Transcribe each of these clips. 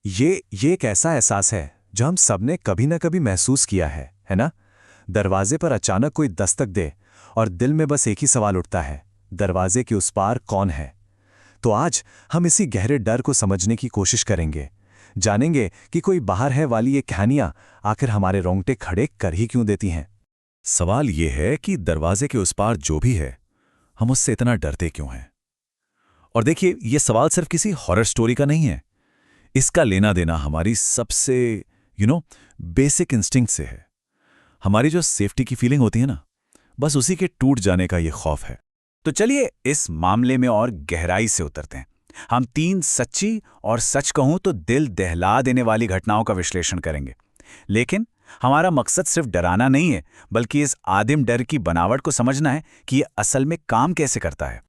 ये एक ऐसा एहसास है जो हम सबने कभी ना कभी महसूस किया है ना? दरवाजे पर अचानक कोई दस्तक दे और दिल में बस एक ही सवाल उठता है, दरवाजे के उस पार कौन है? तो आज हम इसी गहरे डर को समझने की कोशिश करेंगे। जानेंगे कि कोई बाहर है वाली ये कहानियां आखिर हमारे रोंगटे खड़े कर ही क्यों देती हैं। सवाल ये है कि दरवाजे के उस पार जो भी है, हम उससे इतना डरते क्यों हैं? और देखिए, ये सवाल सिर्फ किसी हॉरर स्टोरी का नहीं है। इसका लेना देना हमारी सबसे बेसिक इंस्टिंक्ट से है। हमारी जो सेफ्टी की फीलिंग होती है ना, बस उसी के टूट जाने का ये खौफ है। तो चलिए इस मामले में और गहराई से उतरते हैं। हम 3 सच्ची और सच कहूं तो दिल दहला देने वाली घटनाओं का विश्लेषण करेंगे। लेकिन हमारा मकसद सिर्फ डराना नहीं है, बल्कि इस आदिम डर की बनावट को समझना है कि ये असल में काम कैसे करता है।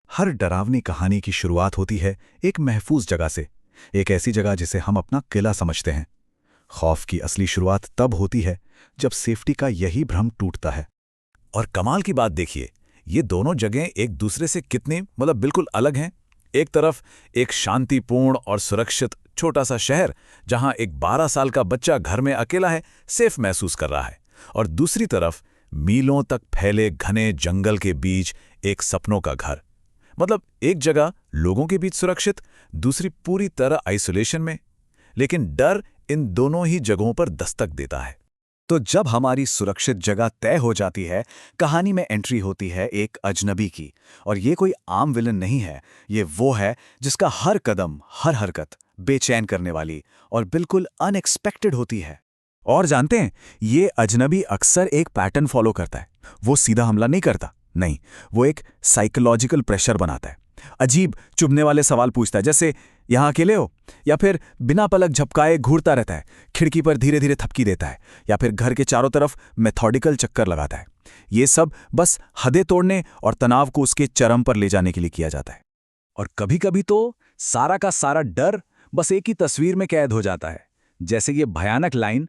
हर डरावनी कहानी की शुरुआत होती है एक महफूज जगह से, एक ऐसी जगह जिसे हम अपना किला समझते हैं। खौफ की असली शुरुआत तब होती है जब सेफ्टी का यही भ्रम टूटता है। और कमाल की बात देखिए, ये दोनों जगहें एक दूसरे से कितनी बिल्कुल अलग हैं। एक तरफ एक शांतिपूर्ण और सुरक्षित छोटा सा शहर, जहां एक 12 साल का बच्चा घर में अकेला है, सेफ महसूस कर रहा है। और दूसरी तरफ मीलों तक फैले घने जंगल के बीच एक सपनों का घर। एक जगह लोगों के बीच सुरक्षित, दूसरी पूरी तरह आइसोलेशन में। लेकिन डर इन दोनों ही जगहों पर दस्तक देता है। तो जब हमारी सुरक्षित जगह तय हो जाती है, कहानी में एंट्री होती है एक अजनबी की। और ये कोई आम विलन नहीं है, ये वो है जिसका हर कदम, हर हरकत बेचैन करने वाली और बिल्कुल अनएक्सपेक्टेड होती है। और जानते हैं, ये अजनबी अक्सर एक पैटर्न फॉलो करता है। वो सीधा हमला नहीं करता, नहीं, वो एक साइकोलॉजिकल प्रेशर बनाता है। अजीब चुभने वाले सवाल पूछता है, जैसे यहां अकेले हो, या फिर बिना पलक झपकाए घूरता रहता है, खिड़की पर धीरे धीरे थपकी देता है, या फिर घर के चारों तरफ मेथोडिकल चक्कर लगाता है। ये सब बस हदें तोड़ने और तनाव को उसके चरम पर ले जाने के लिए किया जाता है। और कभी कभी तो सारा का सारा डर बस एक ही तस्वीर में कैद हो जाता है। जैसे ये भयानक लाइन,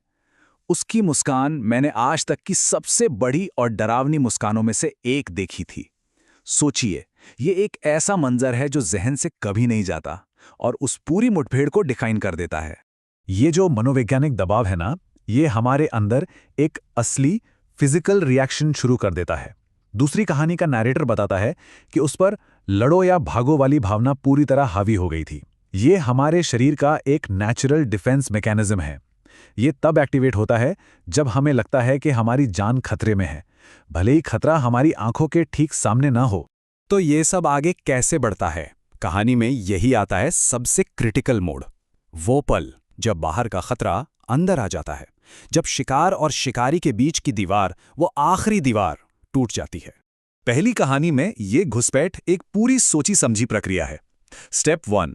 उसकी मुस्कान मैंने आज तक की सबसे बड़ी और डरावनी मुस्कानों में से एक देखी थी। सोचिए, ये एक ऐसा मंजर है जो जहन से कभी नहीं जाता और उस पूरी मुठभेड़ को डिफाइन कर देता है। ये जो मनोवैज्ञानिक दबाव है ना, ये हमारे अंदर एक असली फिजिकल रिएक्शन शुरू कर देता है। दूसरी कहानी का नैरेटर बताता है कि उस पर लड़ो या भागो वाली भावना पूरी तरह हावी हो गई थी। ये हमारे शरीर का एक नेचुरल डिफेंस मैकेनिज्म है। ये तब एक्टिवेट होता है जब हमें लगता है कि हमारी जान खतरे में है, भले ही खतरा हमारी आंखों के ठीक सामने ना हो। तो ये सब आगे कैसे बढ़ता है? कहानी में यही आता है सबसे क्रिटिकल मोड, वो पल जब बाहर का खतरा अंदर आ जाता है, जब शिकार और शिकारी के बीच की दीवार, वो आखिरी दीवार, टूट जाती है। पहली कहानी में ये घुसपैठ एक पूरी सोची समझी प्रक्रिया है। स्टेप 1,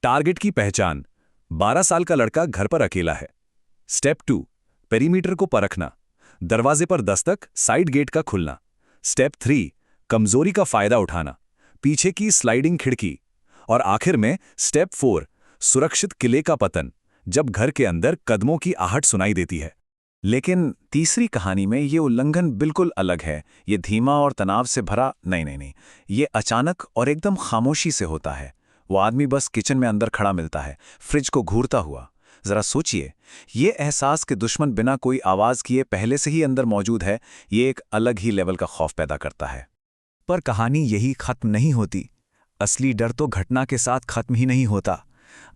टारगेट की पहचान। 12 साल का लड़का घर पर अकेला है। स्टेप 2, पेरीमीटर को परखना। दरवाजे पर दस्तक, साइड गेट का खुलना। स्टेप 3, कमजोरी का फायदा उठाना, पीछे की स्लाइडिंग खिड़की। और आखिर में स्टेप 4, सुरक्षित किले का पतन, जब घर के अंदर कदमों की आहट सुनाई देती है। लेकिन तीसरी कहानी में ये उल्लंघन बिल्कुल अलग है। ये धीमा और तनाव से भरा नहीं, ये अचानक और एकदम खामोशी से होता है। वो आदमी बस किचन में अंदर खड़ा मिलता है, फ्रिज को घूरता हुआ। जरा सोचिए, ये एहसास कि दुश्मन बिना कोई आवाज किए पहले से ही अंदर मौजूद है, ये एक अलग ही लेवल का खौफ पैदा करता है। पर कहानी यही खत्म नहीं होती। असली डर तो घटना के साथ खत्म ही नहीं होता।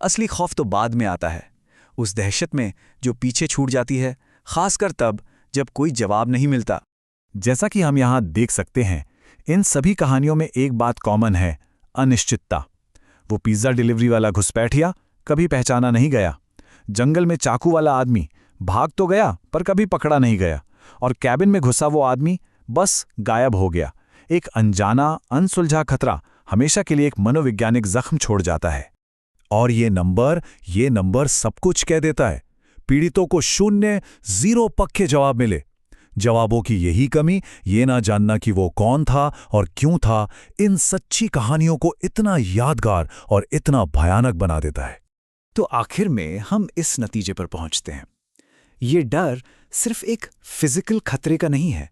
असली खौफ तो बाद में आता है, उस दहशत में जो पीछे छूट जाती है, खासकर तब जब कोई जवाब नहीं मिलता। जैसा कि हम यहाँ देख सकते हैं, इन सभी कहानियों में एक बात कॉमन है, अनिश्चितता। वो पिज्जा डिलीवरी वाला घुसपैठिया कभी पहचाना नहीं गया। जंगल में चाकू वाला आदमी भाग तो गया पर कभी पकड़ा नहीं गया। और कैबिन में घुसा वो आदमी बस गायब हो गया। एक अनजाना, अनसुलझा खतरा हमेशा के लिए एक मनोवैज्ञानिक जख्म छोड़ जाता है। और ये नंबर सब कुछ कह देता है। पीड़ितों को 0, 0 पक्के जवाब मिले। जवाबों की यही कमी, ये ना जानना कि वो कौन था और क्यों था, इन सच्ची कहानियों को इतना यादगार और इतना भयानक बना देता है। तो आखिर में हम इस नतीजे पर पहुंचते हैं, ये डर सिर्फ एक फिजिकल खतरे का नहीं है,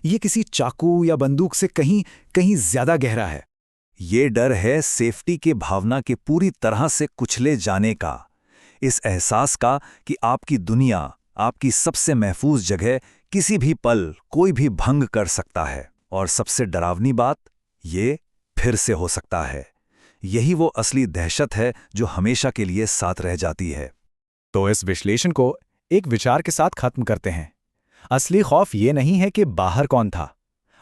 ये किसी चाकू या बंदूक से कहीं कहीं ज्यादा गहरा है। ये डर है सेफ्टी के भावना के पूरी तरह से कुचले जाने का। इस एहसास का कि आपकी दुनिया, आपकी सबसे महफूज जगह किसी भी पल कोई भी भंग कर सकता है। और सबसे डरावनी बात, ये फिर से हो सकता है। यही वो असली दहशत है जो हमेशा के लिए साथ रह जाती है। तो इस विश्लेषण को एक विचार के साथ खत्म करते हैं। असली खौफ ये नहीं है कि बाहर कौन था।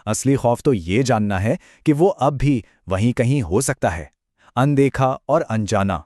असली खौफ तो ये जानना है कि वो अब भी वहीं कहीं हो सकता है, अनदेखा और अनजाना।